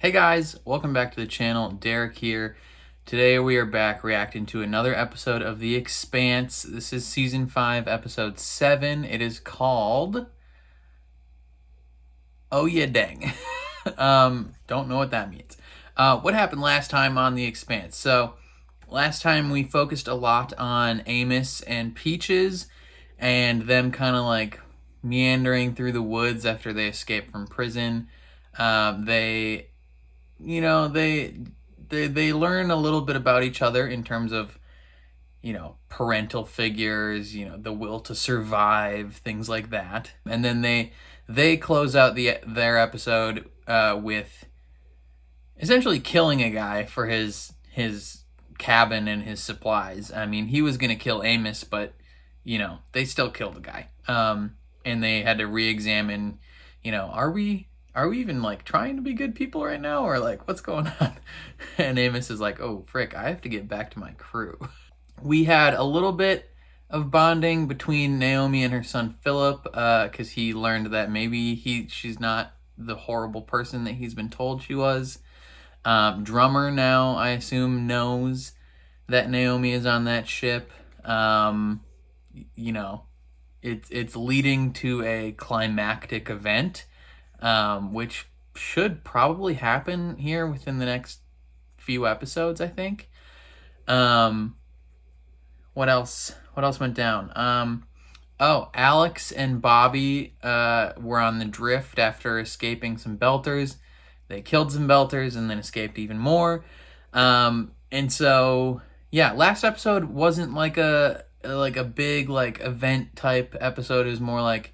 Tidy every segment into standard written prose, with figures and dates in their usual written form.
Hey guys, welcome back to the channel. Derek here. Today we are back reacting to another episode of The Expanse. This is season 5, episode 7. It is called Oyedeng. Don't know what that means. What happened last time on The Expanse? So last time we focused a lot on Amos and Peaches and them kind of like meandering through the woods after they escaped from prison. They learn a little bit about each other in terms of, parental figures, the will to survive, things like that. And then they close out their episode with essentially killing a guy for his cabin and his supplies. I mean, he was going to kill Amos, but they still killed the guy. And they had to re-examine, are we even like trying to be good people right now, or like what's going on? And Amos is like, oh frick, I have to get back to my crew. We had a little bit of bonding between Naomi and her son Philip, because he learned that maybe she's not the horrible person that he's been told she was. Drummer now, I assume, knows that Naomi is on that ship. It's leading to a climactic event, which should probably happen here within the next few episodes, I think. What else went down? Alex and Bobby were on the drift after escaping some belters. They killed some belters and then escaped even more. And so, yeah, last episode wasn't like a big like event type episode. It was more like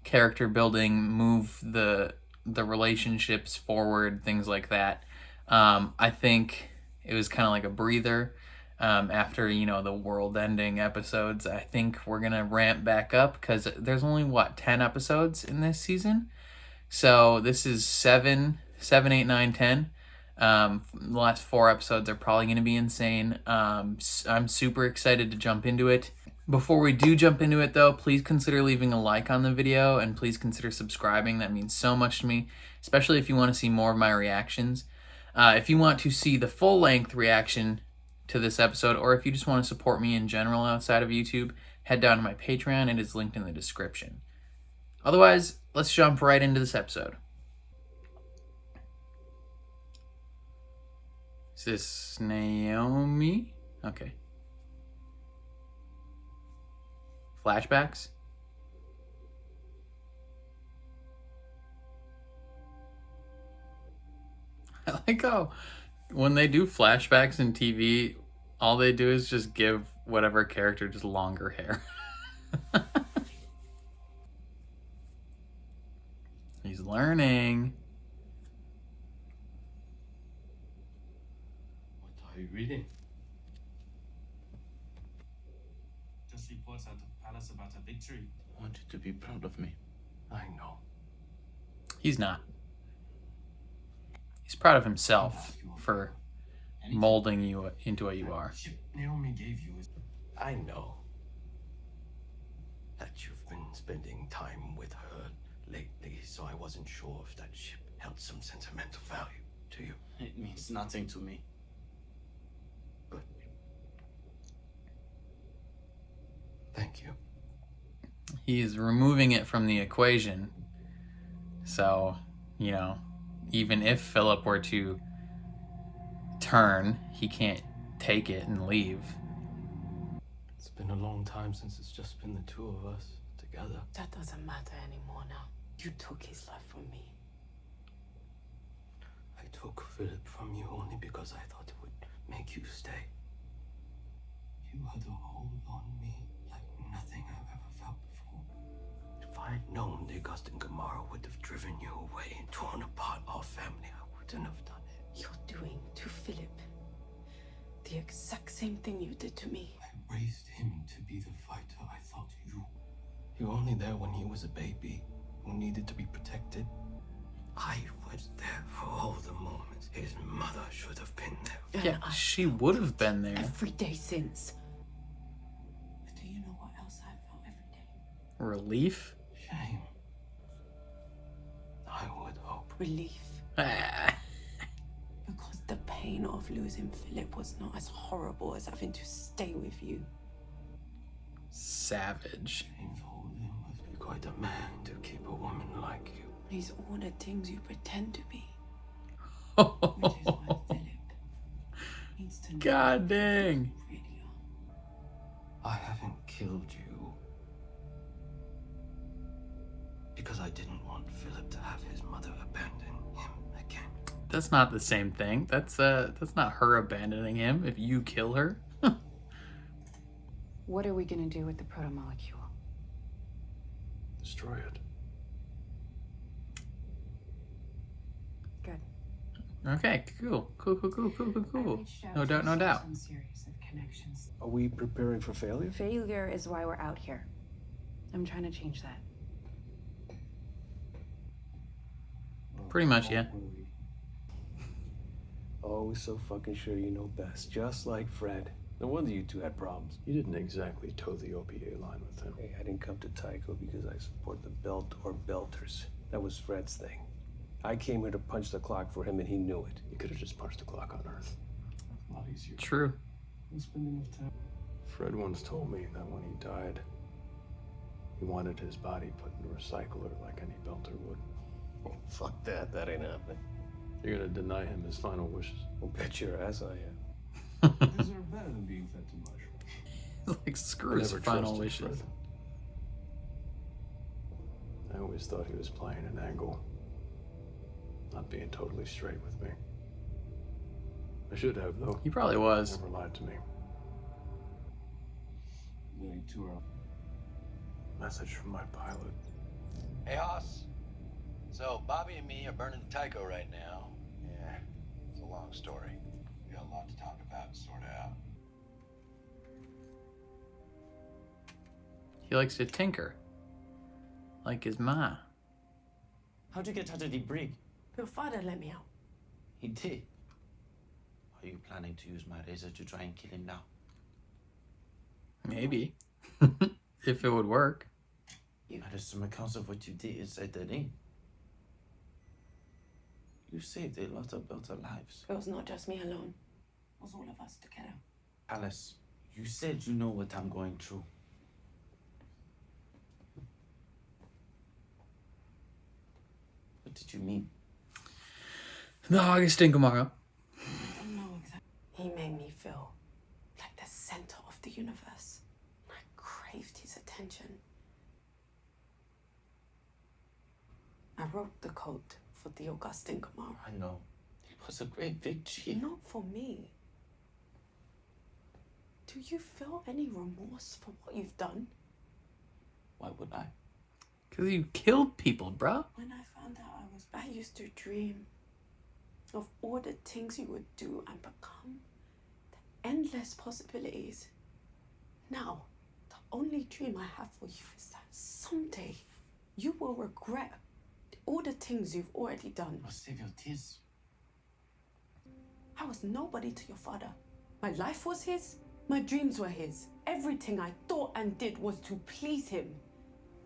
character building, move the relationships forward, things like that. I think it was kind of like a breather after the world ending episodes. I think we're gonna ramp back up because there's only 10 episodes in this season, so this is 7, 8, 9, 10. The last 4 episodes are probably going to be insane. I'm super excited to jump into it. Before we do jump into it, though, please consider leaving a like on the video and please consider subscribing. That means so much to me, especially if you want to see more of my reactions. If you want to see the full-length reaction to this episode, or if you just want to support me in general outside of YouTube, head down to my Patreon. It is linked in the description. Otherwise, let's jump right into this episode. Is this Naomi? Okay. Flashbacks? I like how when they do flashbacks in TV, all they do is just give whatever character just longer hair. He's learning. What are you reading? Just reports out of palace about a victory. I want you to be proud of me. I know. He's not. He's proud of himself for molding you into what you are. Ship Naomi gave you is... I know that you've been spending time with her lately, so I wasn't sure if that ship held some sentimental value to you. It means nothing to me. But thank you. He's removing it from the equation. So, even if Philip were to turn, he can't take it and leave. It's been a long time since it's just been the two of us together. That doesn't matter anymore now. You took his life from me. I took Philip from you only because I thought it would make you stay. You had a hold on me like nothing I've ever felt before. If I had known the Augustin Gamara would have driven you away and torn apart our family, I wouldn't have done it. You're doing to Philip the exact same thing you did to me. I raised him to be the fighter I thought you. You were only there when he was a baby who needed to be protected. I was there for all the moments his mother should have been there. Yeah, she would have been there. Every day since. But do you know what else I felt every day? Relief? Shame. I would hope. Relief. pain of losing Philip was not as horrible as having to stay with you. Savage. Infringing must be quite a man to keep a woman like you. He's all the things you pretend to be. Which is why Philip needs to know God dang. who you really are. I haven't killed you because I didn't want Philip to have his mother abandon him again. That's not the same thing. That's not her abandoning him if you kill her. What are we gonna do with the protomolecule? Destroy it. Good. Okay, cool. No doubt, no doubt. Some series of connections. Are we preparing for failure? Failure is why we're out here. I'm trying to change that. Pretty much, yeah. Always so fucking sure you know best, just like Fred. No wonder you two had problems. You didn't exactly toe the OPA line with him. Hey, I didn't come to Tycho because I support the belt or belters. That was Fred's thing. I came here to punch the clock for him and he knew it. You could have just punched the clock on Earth. A lot easier. True. We'll spend enough time. Fred once told me that when he died, he wanted his body put in a recycler like any belter would. Oh, fuck that. That ain't happening. You're gonna deny him his final wishes. Well, bet your ass I am. These are better than being fed to mushrooms. Like, screw his Never final trusted wishes. Fred. I always thought he was playing an angle, not being totally straight with me. I should have, though. He probably was. Never lied to me. Nearly 2 hours. Message from my pilot. Hey, Hoss. So, Bobby and me are burning the Tycho right now. Yeah, it's a long story. We got a lot to talk about and sort out. He likes to tinker. Like his ma. How'd you get out of the brig? Your father let me out. He did. Are you planning to use my razor to try and kill him now? Maybe. If it would work. You had some accounts of what you did inside the ring. You saved a lot of better lives. It was not just me alone. It was all of us together. Alice, you said you know what I'm going through. What did you mean? The Augustin Gamara. I don't know exactly. He made me feel like the center of the universe. I craved his attention. I wrote the code for the Augustin Gamara. I know. It was a great victory. Not for me. Do you feel any remorse for what you've done? Why would I? Because you killed people, bruh. When I found out I used to dream of all the things you would do and become, the endless possibilities. Now, the only dream I have for you is that someday you will regret all the things you've already done. I'll save your tears. I was nobody to your father. My life was his. My dreams were his. Everything I thought and did was to please him.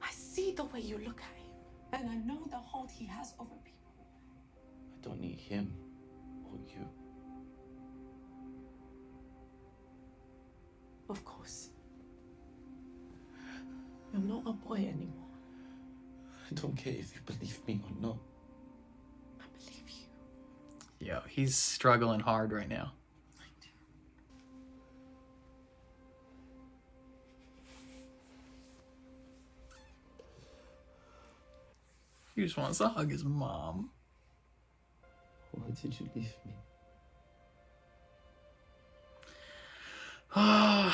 I see the way you look at him, and I know the hold he has over people. I don't need him or you. Of course. You're not a boy anymore. I don't care if you believe me or not. I believe you. Yo, he's struggling hard right now. He just wants to hug his mom. Why did you leave me? I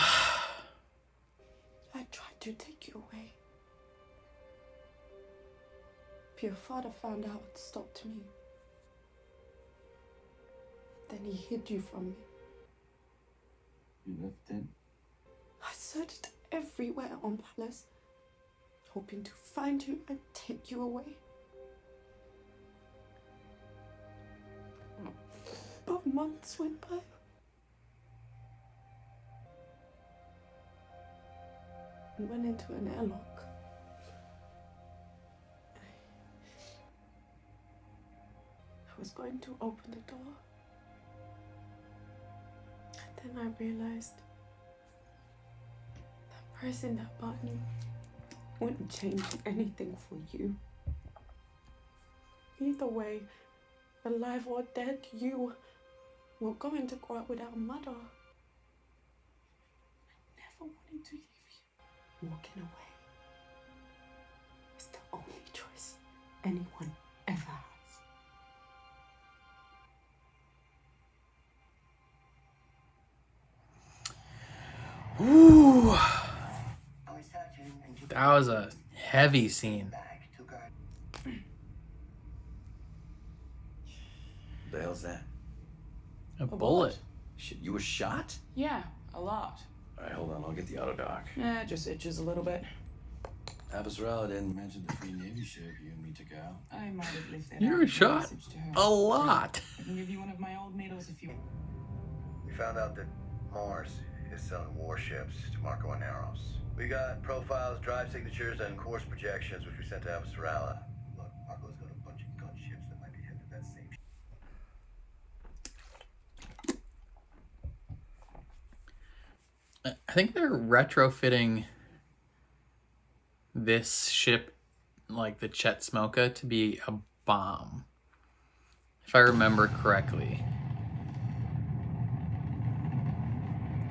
tried to take you away. If your father found out, it stopped me. Then he hid you from me. You left then? I searched everywhere on Palace, hoping to find you and take you away. But months went by. And went into an airlock. I was going to open the door then I realized that pressing that button wouldn't change anything for you. Either way, alive or dead, you were going to grow up without a mother. I never wanted to leave you. Walking away is the only choice anyone ever has. Ooh. That was a heavy scene. What the hell's that? A bullet. Shit, you were shot? Yeah, a lot. Alright, hold on, I'll get the auto doc. Yeah, it just itches a little bit. Abasrala didn't Mentioned the free Navy ship you and me took out. I might have left that You out were in the shot message to her. a lot. I can give you one of my old medals if you... We found out that Mars is selling warships to Marco and Eros. We got profiles, drive signatures, and course projections, which we sent to Avasarala. Look, Marco's got a bunch of gunships that might be headed to that same I think they're retrofitting this ship, like the Chet Smoka, to be a bomb, if I remember correctly.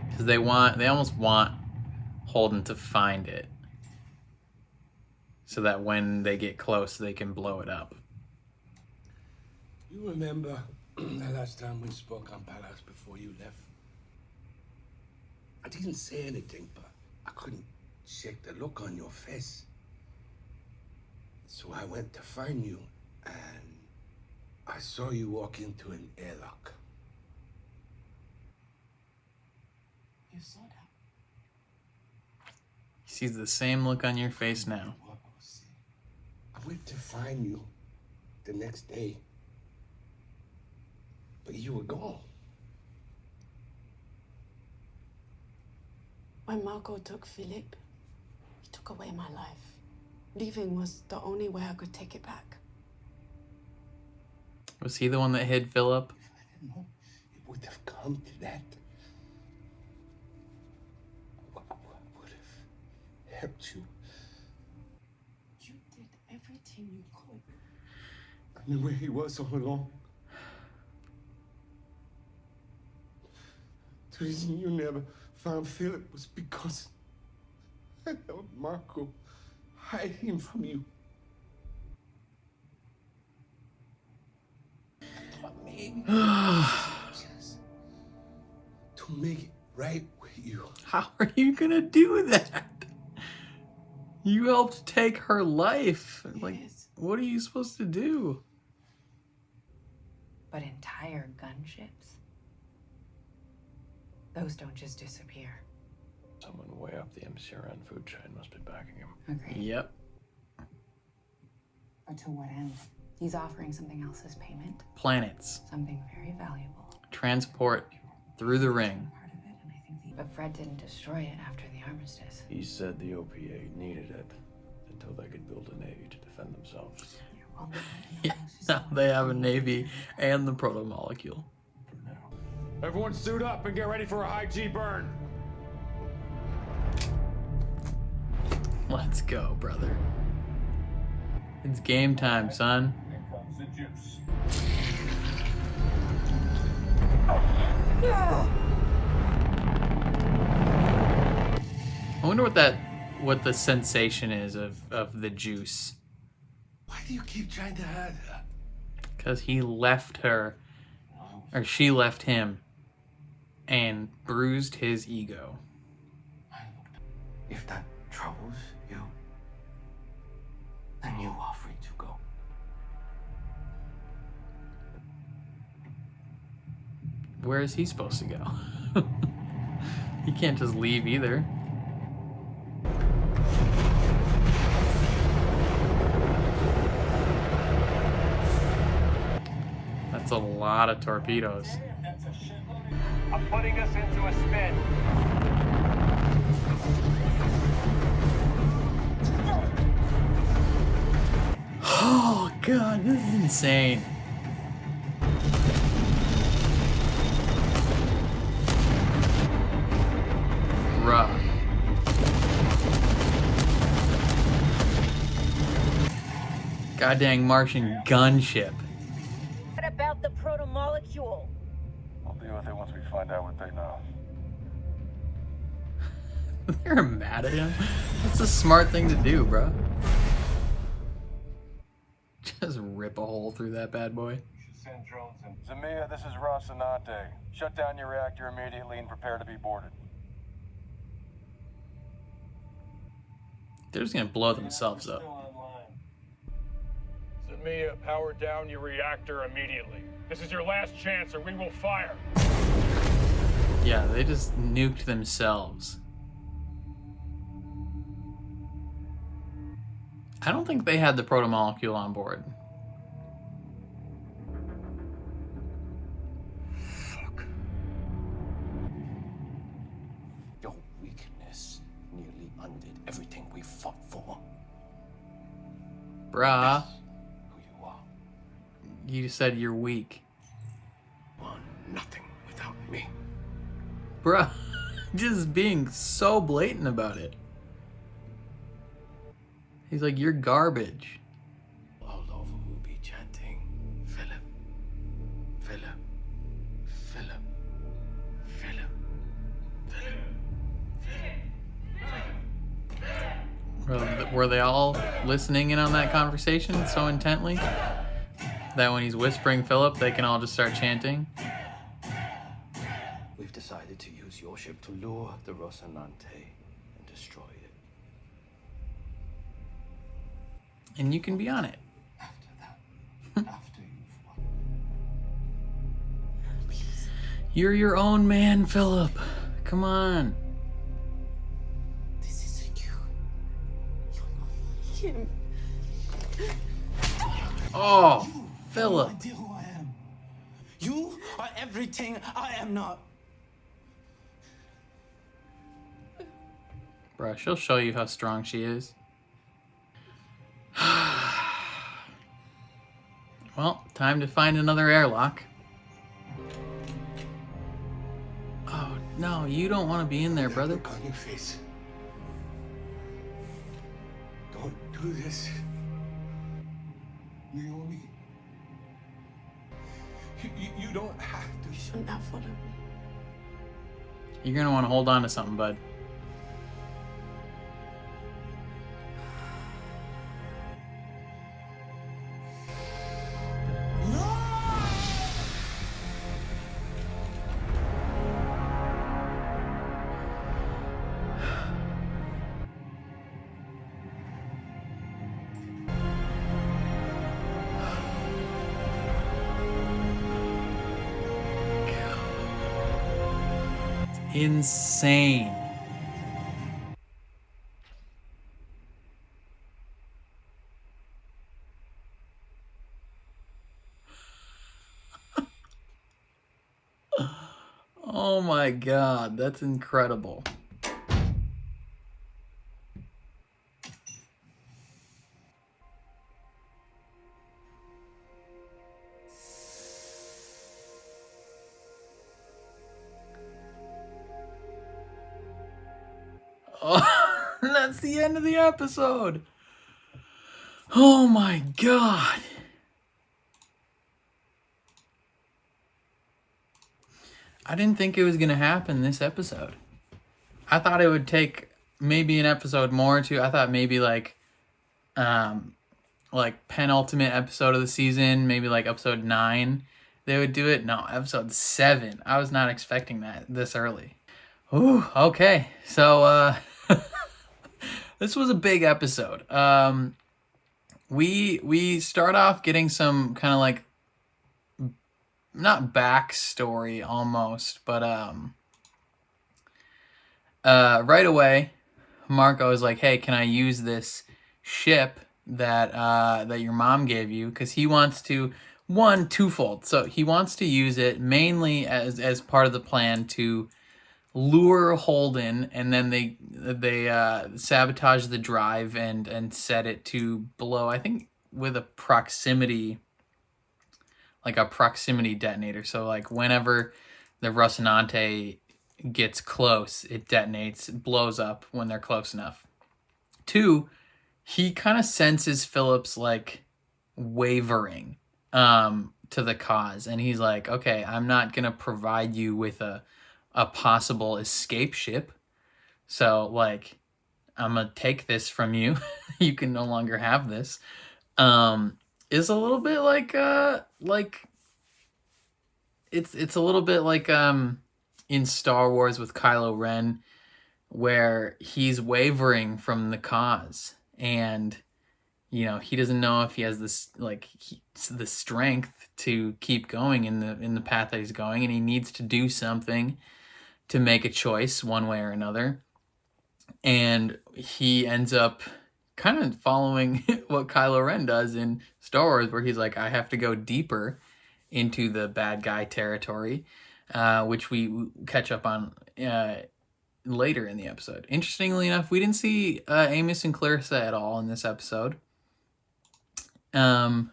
Because they almost want Holden to find it, so that when they get close, they can blow it up. You remember the last time we spoke on Palace before you left? I didn't say anything, but I couldn't shake the look on your face. So I went to find you, and I saw you walk into an airlock. You saw that? He sees the same look on your face now. I went to find you the next day, but you were gone. When Marco took Philip, he took away my life. Leaving was the only way I could take it back. Was he the one that hid Philip? If I didn't know it would have come to that, I would have helped you. You did everything you could. I knew where he was all along. The reason you never found Philip was because I helped Marco hide him from you. I thought maybe just to make it right with you. How are you gonna do that? You helped take her life. Like, what are you supposed to do? But entire gunships? Those don't just disappear. Someone way up the MCRN food chain must be backing him. Agreed. Yep. But to what end? He's offering something else as payment. Planets. Something very valuable. Transport through the ring. Part of it, and I think but Fred didn't destroy it after the armistice. He said the OPA needed it until they could build a navy to defend themselves. Yeah, now they have a navy and the proto-molecule. Everyone suit up and get ready for a high G burn. Let's go, brother. It's game time, son. Here comes the juice. I wonder what the sensation is of the juice. Why do you keep trying to hide her? Because he left her, or she left him, and bruised his ego. If that troubles you, then you are free to go. Where is he supposed to go? He can't just leave either. That's a lot of torpedoes. I'm putting us into a spin. Oh god, this is insane. Goddamn Martian gunship. What about the proto-molecule? We'll deal with it once we find out what they know. You're mad at him? That's a smart thing to do, bro. Just rip a hole through that bad boy. Send drones in. Zamia, this is Rocinante. Shut down your reactor immediately and prepare to be boarded. They're just gonna blow themselves up. Zamia, power down your reactor immediately. This is your last chance or we will fire. Yeah, they just nuked themselves. I don't think they had the proto-molecule on board. Fuck. Your weakness nearly undid everything we fought for. Bruh. Who you are. You said you're weak. Want nothing without me. Bruh. Just being so blatant about it. He's like, you're garbage. All over will be chanting, Philip, Philip, Philip, Philip, Philip. Were they all listening in on that conversation so intently that when he's whispering Philip, they can all just start chanting? We've decided to use your ship to lure the Rocinante and destroy it. And you can be on it. After that, after you've won. Please. You're your own man, Philip. Come on. This isn't you. You're not him. Oh, Philip. No idea who I am. You are everything I am not. Bro, she'll show you how strong she is. Well, time to find another airlock. Oh, no, you don't want to be in there, brother. Look on your face. Don't do this. Naomi. You don't have to. You shouldn't have followed me. You're going to want to hold on to something, bud. Insane. Oh my god, that's incredible. Oh, that's the end of the episode. Oh my god. I didn't think it was going to happen this episode. I thought it would take maybe an episode more or two. I thought maybe like penultimate episode of the season, maybe like episode 9, they would do it. No, episode 7. I was not expecting that this early. Ooh, okay. So this was a big episode. We start off getting some kind of like not backstory almost, but right away Marco is like, hey, can I use this ship that that your mom gave you? Because he wants to, twofold. So he wants to use it mainly as part of the plan to lure Holden, and then they sabotage the drive and set it to blow, I think with a proximity detonator. So like whenever the Rocinante gets close, it detonates, it blows up when they're close enough. 2, he kind of senses Philip's like wavering to the cause, and he's like, okay, I'm not gonna provide you with a possible escape ship, so like I'm gonna take this from you. You can no longer have this. Is a little bit like it's a little bit like in Star Wars with Kylo Ren, where he's wavering from the cause, and you know, he doesn't know if he has this the strength to keep going in the path that he's going, and he needs to do something to make a choice one way or another. And he ends up kind of following what Kylo Ren does in Star Wars, where he's like, I have to go deeper into the bad guy territory, which we catch up on later in the episode. Interestingly enough, we didn't see Amos and Clarissa at all in this episode. I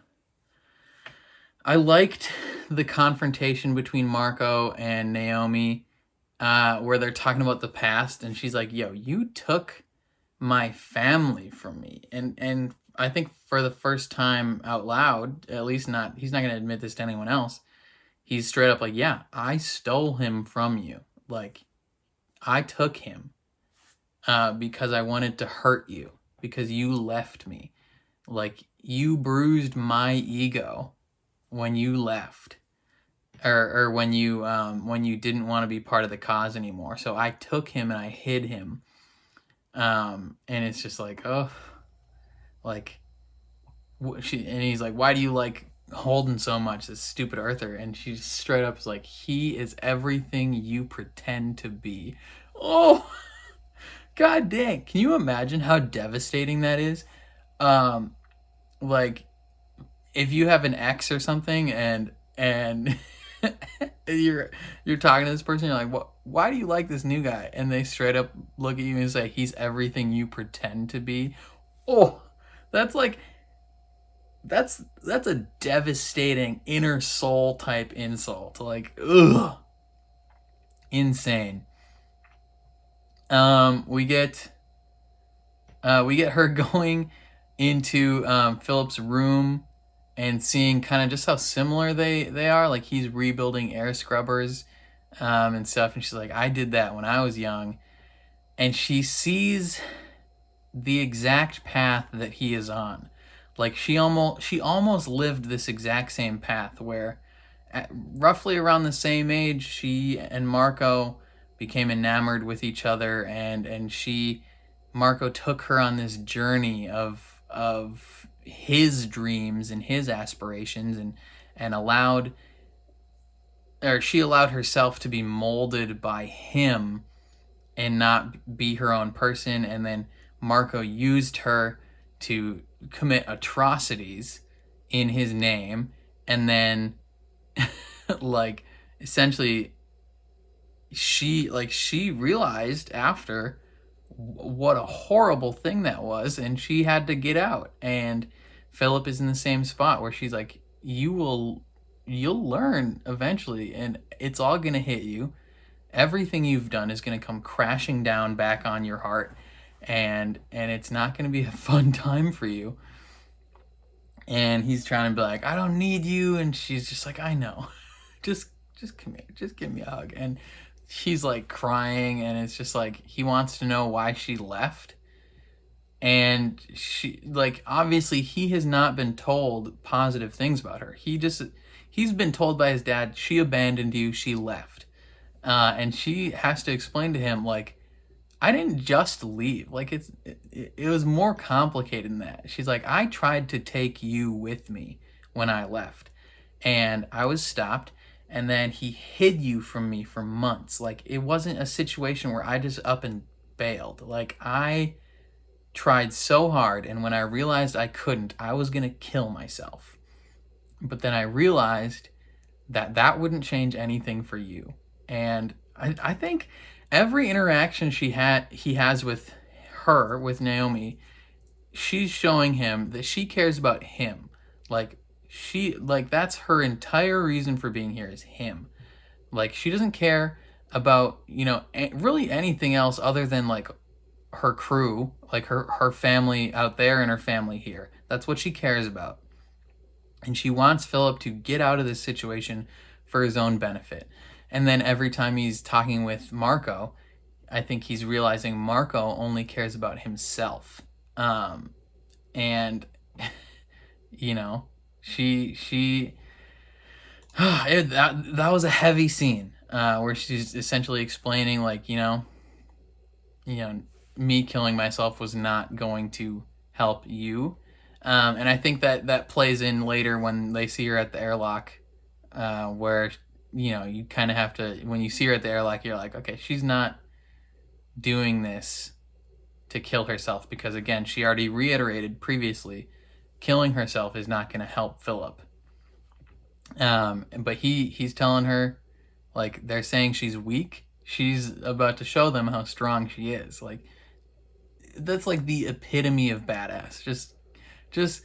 liked the confrontation between Marco and Naomi, where they're talking about the past, and she's like, yo, you took my family from me. And I think for the first time out loud, at least he's not going to admit this to anyone else, he's straight up like, yeah, I stole him from you. Like, I took him because I wanted to hurt you, because you left me. Like, you bruised my ego when you left, or when you didn't want to be part of the cause anymore. So I took him and I hid him. And it's just like, oh, like, and he's like, why do you like Holden so much, this stupid Arthur? And she's straight up is like, he is everything you pretend to be. Oh, god dang. Can you imagine how devastating that is? Like, if you have an ex or something, and you're talking to this person, you're like, what? Why do you like this new guy? And they straight up look at you and say, he's everything you pretend to be. Oh, that's like, that's a devastating inner soul type insult. Like, ugh, insane. We get her going into Philip's room and seeing kind of just how similar they are. Like, he's rebuilding air scrubbers and stuff, and she's like, I did that when I was young. And she sees the exact path that he is on. Like, she almost lived this exact same path, where at roughly around the same age, she and Marco became enamored with each other, and Marco took her on this journey of his dreams and his aspirations, and she allowed herself to be molded by him and not be her own person. And then Marco used her to commit atrocities in his name, and then like, essentially she realized after what a horrible thing that was, and she had to get out. And Philip is in the same spot where she's like, you'll learn eventually, and it's all gonna hit you. Everything you've done is gonna come crashing down back on your heart, and it's not gonna be a fun time for you. And he's trying to be like, I don't need you, and she's just like, I know. just come here, just give me a hug. And she's like crying, and it's just like, he wants to know why she left. And she, like, obviously he has not been told positive things about her. He's been told by his dad, she abandoned you, she left. And she has to explain to him, like, I didn't just leave. Like, it was more complicated than that. She's like, I tried to take you with me when I left, and I was stopped, and then he hid you from me for months. Like, it wasn't a situation where I just up and bailed. Like, I tried so hard, and when I realized I couldn't, I was gonna kill myself. But then I realized that wouldn't change anything for you. And I think every interaction he has with her, with Naomi, she's showing him that she cares about him. Like, that's her entire reason for being here, is him. Like, she doesn't care about, really anything else other than, like, her crew, like her family out there and her family here. That's what she cares about. And she wants Philip to get out of this situation for his own benefit. And then every time he's talking with Marco, I think he's realizing Marco only cares about himself. And, you know, that was a heavy scene where she's essentially explaining, like, you know, me killing myself was not going to help you. And I think that plays in later when they see her at the airlock, where, you know, you kind of have to, when you see her at the airlock, you're like, okay, she's not doing this to kill herself, because again, she already reiterated previously, killing herself is not going to help Philip. But he's telling her, like, they're saying she's weak. She's about to show them how strong she is. Like, that's like the epitome of badass. Just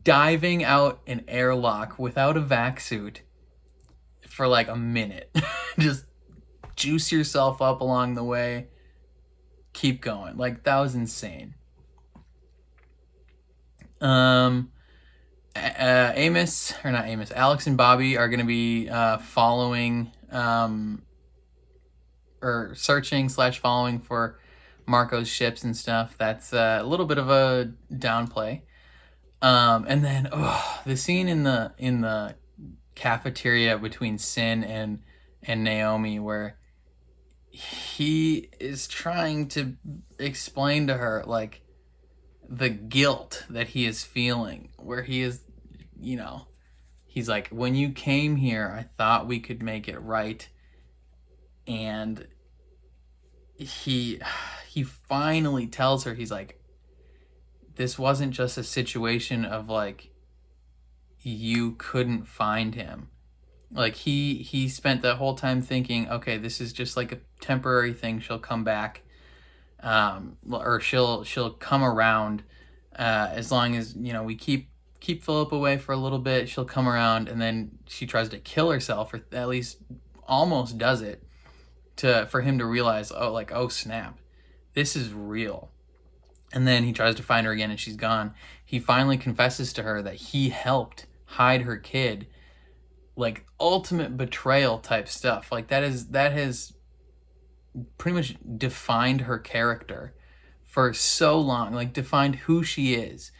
diving out an airlock without a vac suit for like a minute. Just juice yourself up along the way. Keep going. Like, that was insane. Alex and Bobby are going to be following or searching / following for Marco's ships and stuff. That's a little bit of a downplay. And then the scene in the cafeteria between Sin and Naomi, where he is trying to explain to her, like, the guilt that he is feeling, where he is, you know, he's like, when you came here, I thought we could make it right. And he finally tells her, he's like, this wasn't just a situation of, like, you couldn't find him. Like, he spent that whole time thinking, okay, this is just like a temporary thing. She'll come back, or she'll come around, as long as, you know, we keep Philip away for a little bit. She'll come around, and then she tries to kill herself, or at least almost does it, for him to realize, oh snap, this is real. And then he tries to find her again, and she's gone. He finally confesses to her that he helped hide her kid. Like, ultimate betrayal type stuff. Like, that has pretty much defined her character for so long. Like, defined who she is.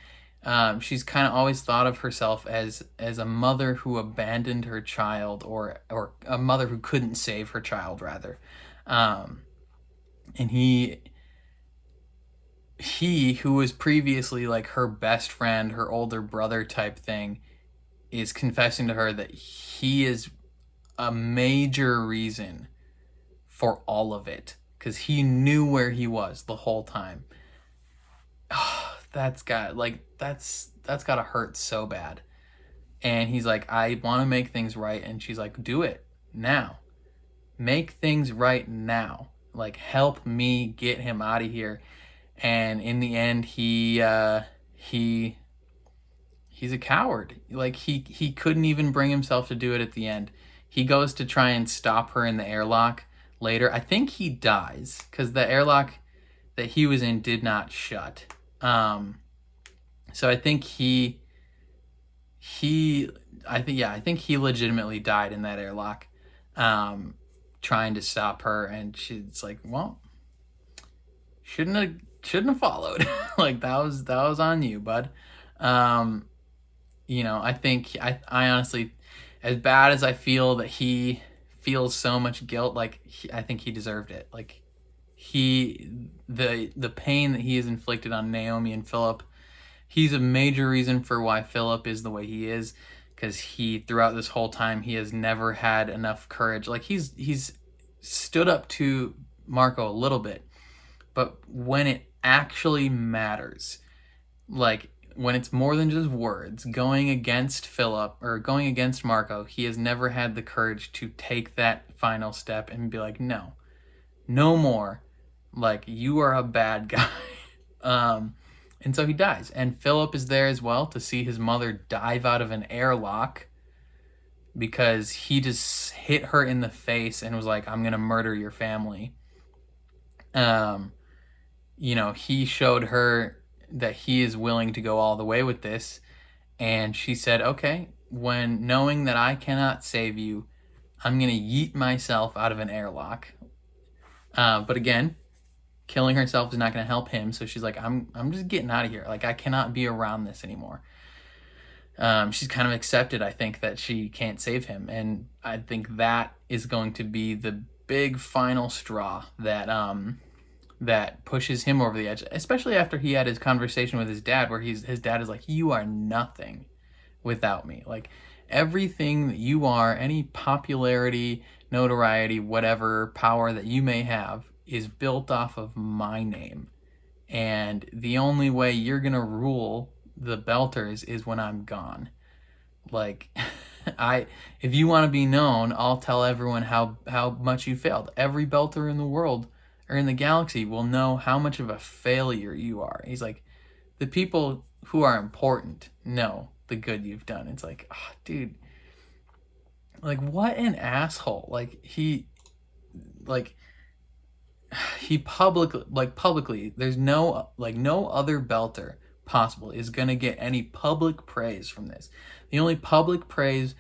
She's kind of always thought of herself as a mother who abandoned her child, or a mother who couldn't save her child, rather. And he who was previously like her best friend, her older brother type thing, is confessing to her that he is a major reason for all of it, because he knew where he was the whole time. That's gotta hurt so bad. And he's like, I want to make things right. And she's like, do it now. Make things right now. Like, help me get him out of here. And in the end, he's a coward. Like, he couldn't even bring himself to do it at the end. He goes to try and stop her in the airlock later. I think he dies, because the airlock that he was in did not shut. So I think I think he legitimately died in that airlock, trying to stop her. And she's like, well, shouldn't have followed. Like, that was on you, bud. You know, I think I honestly, as bad as I feel that he feels so much guilt, like, I think he deserved it. Like, the pain that he has inflicted on Naomi and Philip, he's a major reason for why Philip is the way he is, because throughout this whole time, he has never had enough courage. Like, he's stood up to Marco a little bit, but when it actually matters, like, when it's more than just words, going against Philip or going against Marco, he has never had the courage to take that final step and be like, no more. Like, you are a bad guy. And so he dies. And Philip is there as well to see his mother dive out of an airlock, because he just hit her in the face and was like, I'm going to murder your family. You know, he showed her that he is willing to go all the way with this. And she said, okay, when knowing that I cannot save you, I'm going to yeet myself out of an airlock. But again, killing herself is not going to help him. So she's like, I'm just getting out of here. Like, I cannot be around this anymore. She's kind of accepted, I think, that she can't save him. And I think that is going to be the big final straw that that pushes him over the edge, especially after he had his conversation with his dad, where his dad is like, you are nothing without me. Like, everything that you are, any popularity, notoriety, whatever power that you may have, is built off of my name. And the only way you're going to rule the Belters is when I'm gone. Like, if you want to be known, I'll tell everyone how much you failed. Every Belter in the world, or in the galaxy, will know how much of a failure you are. He's like, the people who are important know the good you've done. It's like, oh, dude, like, what an asshole. Like, he publicly, there's no other Belter possible is gonna get any public praise from this. The only public praise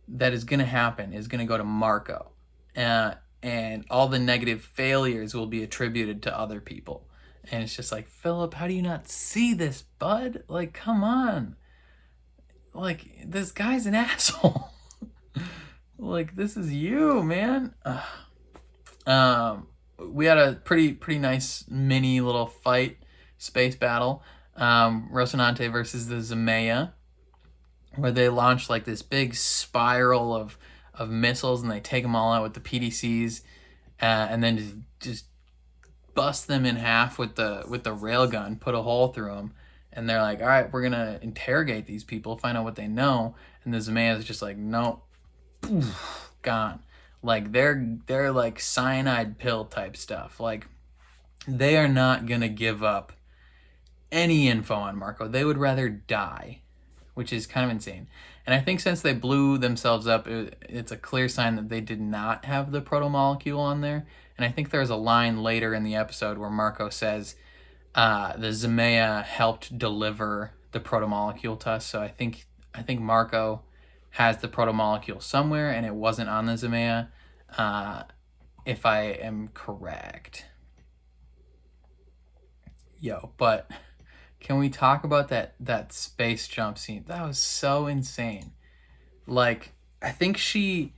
that is gonna happen is gonna go to Marco, and all the negative failures will be attributed to other people. And it's just like, Philip, how do you not see this, bud? Like, come on. Like, this guy's an asshole. Like, this is you, man. We had a pretty nice mini little fight, space battle. Rocinante versus the Zemea, where they launch like this big spiral of missiles, and they take them all out with the PDCs, and then just bust them in half with the railgun, put a hole through them, and they're like, all right, we're gonna interrogate these people, find out what they know. And the Zemea is just like, no, gone. Like, they're like cyanide pill type stuff. Like, they are not gonna give up any info on Marco. They would rather die, which is kind of insane. And I think since they blew themselves up, it's a clear sign that they did not have the proto-molecule on there. And I think there's a line later in the episode where Marco says the Zemea helped deliver the proto-molecule to us. So I think Marco has the proto-molecule somewhere, and it wasn't on the Zemea, if I am correct. But can we talk about that space jump scene? That was so insane. Like, I think she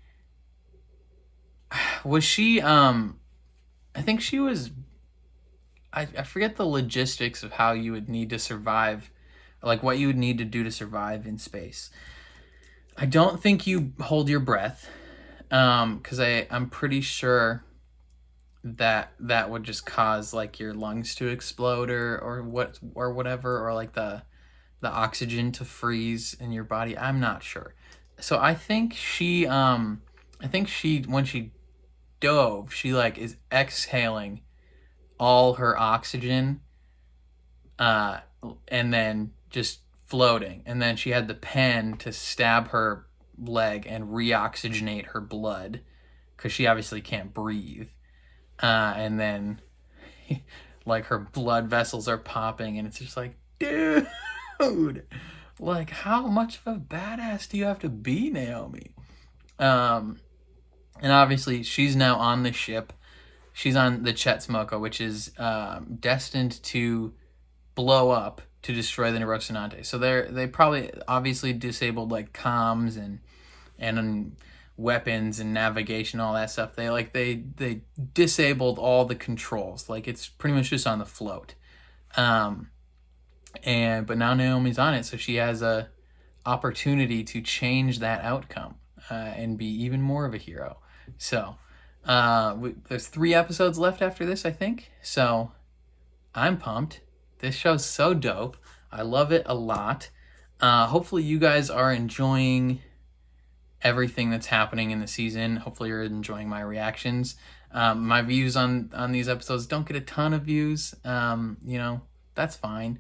was, I forget the logistics of how you would need to survive, like what you would need to do to survive in space. I don't think you hold your breath, because I'm pretty sure that would just cause like your lungs to explode or whatever, or like the oxygen to freeze in your body. I'm not sure. So I think she when she dove, she like is exhaling all her oxygen, and then just floating. And then she had the pen to stab her leg and reoxygenate her blood, because she obviously can't breathe. And then like her blood vessels are popping, and it's just like, dude, like, how much of a badass do you have to be, Naomi? And obviously she's now on the ship. She's on the Chetsmoko, which is destined to blow up to destroy the Rocinante. So they probably obviously disabled like comms and weapons and navigation, all that stuff. They disabled all the controls. Like, it's pretty much just on the float. But now Naomi's on it, so she has a opportunity to change that outcome, and be even more of a hero. So there's 3 episodes left after this, I think. So I'm pumped. This show's so dope. I love it a lot. Hopefully you guys are enjoying everything that's happening in the season. Hopefully you're enjoying my reactions. My views on these episodes don't get a ton of views. That's fine.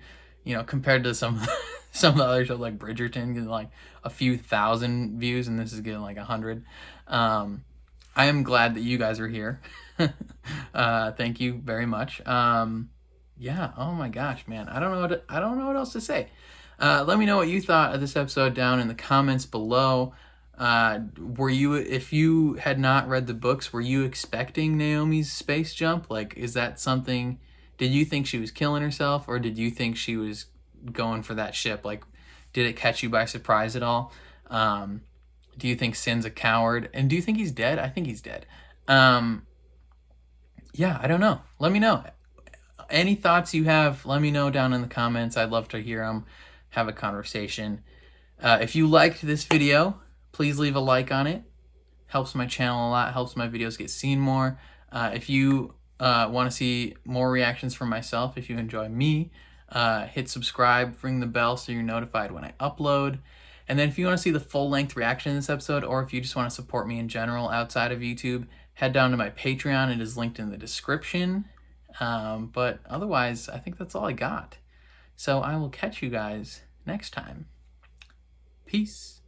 Compared to some of the other shows like Bridgerton getting like a few thousand views, and this is getting like 100. I am glad that you guys are here. Thank you very much. Oh my gosh, man. I don't know what else to say. Let me know what you thought of this episode down in the comments below. Were you, if you had not read the books, were you expecting Naomi's space jump? Like, is that something, did you think she was killing herself, or did you think she was going for that ship? Like, did it catch you by surprise at all? Do you think Sin's a coward? And do you think he's dead? I think he's dead. Yeah, I don't know. Let me know. Any thoughts you have, let me know down in the comments. I'd love to hear them, have a conversation. If you liked this video, please leave a like on it. Helps my channel a lot, helps my videos get seen more. If you want to see more reactions from myself, if you enjoy me, hit subscribe, ring the bell so you're notified when I upload. And then if you want to see the full-length reaction in this episode, or if you just want to support me in general outside of YouTube, head down to my Patreon. It is linked in the description. But otherwise, I think that's all I got. So I will catch you guys next time. Peace.